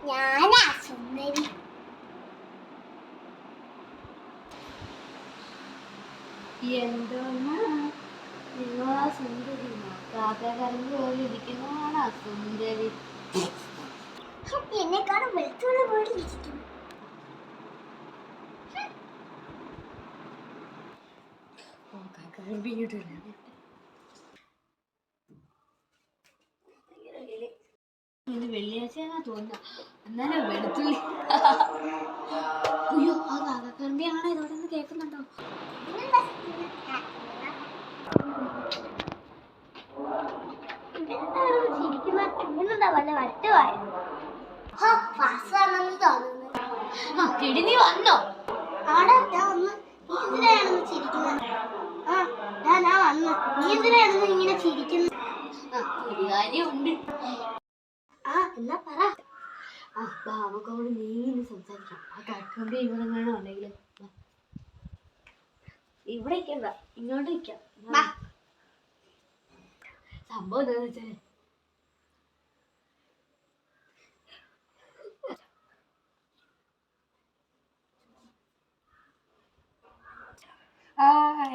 ഞാനാ സുന്ദരി. എന്തോന്നാ നിങ്ങളാ സുന്ദരി? കാക്കരഞ്ഞു പോലെ ഇരിക്കുന്നതാണ് സുന്ദരി. എന്നെക്കാളും വെളുത്തുള്ള പോലെ ഇരിക്കുന്നു. വെള്ളിയാഴ്ചയാ തോന്നുന്നു. എന്നാലും വെളുത്തുള്ളി. അയ്യോ, ആ കാക്കക്കറമ്പിയാണോ ഇതോടെ നിന്ന് കേൾക്കുന്നുണ്ടോ? നീ വന്നോ? ആടാ ഞാൻ വന്ന്. നീ എന്തിനാണെന്ന് ചിരിക്കുന്നത്? ഞാൻ വന്ന്. നീ എന്തിനാണെന്ന് ഇങ്ങനെ ചിരിക്കുന്നത്? ഒരു കാര്യമുണ്ട്. എന്നാ പറ. നമുക്കവിടെ നീന്ന് സംസാരിക്കാം. ആ കാക്കമ്പി ഇവിടെ വേണോ ഉണ്ടെങ്കിലും ഇവിടെ ഇരിക്കണ്ട, ഇങ്ങോട്ട് നിൽക്കാം. സംഭവം എന്താന്ന് വെച്ചാൽ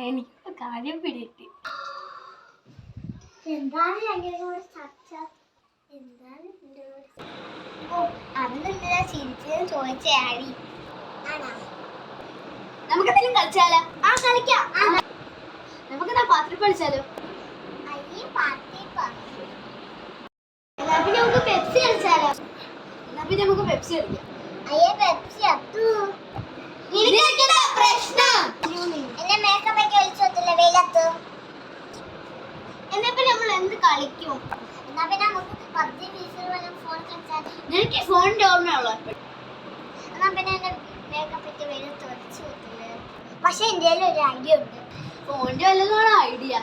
എനിക്ക് കാര്യം പിടികിട്ടി. എന്താണ് ഞങ്ങളുടെ ചർച്ച? എന്താണ് അന്നെന്തിനാ ചിരിച്ചെന്ന് ചോദിച്ചേ ആടി? ആണോ? നമുക്കെന്തെങ്കിലും കളിച്ചാലോ? കളിക്കാം. നമുക്കെന്നാ പാത്രം കളിച്ചാലോ? എന്നാ പിന്നെ നമുക്ക് പെപ്സി കളിച്ചാലോ? എന്നാ പിന്നെ നമുക്ക് പെപ്സി കളിക്കാം. പെപ്സി അത്തു പ്രശ്നം. എന്നെ മേക്കപ്പ് ഒക്കെ ഒഴിച്ചോത്തില്ല വെയിലത്ത്. എന്നാ പിന്നെ നമ്മൾ എന്ത് കളിക്കും? എന്നാ പിന്നെ നമുക്ക് പബ്ജി ഫോൺ കളിച്ചാൽ. എനിക്ക് ഫോണിന്റെ ഓർമ്മയുള്ള. എന്നാ പിന്നെ എന്റെ മേക്കപ്പ് ഒക്കെ വെയിലത്ത് ഒഴിച്ചു പോത്തില്ലേ? പക്ഷെ എന്റെ ഒരു ഐഡിയ ഉണ്ട്. ഫോണിന്റെ വല്ലതുമാണ് ഐഡിയ.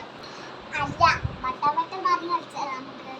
അല്ല, മട്ട മാറി കളിച്ചാൽ നമുക്ക്.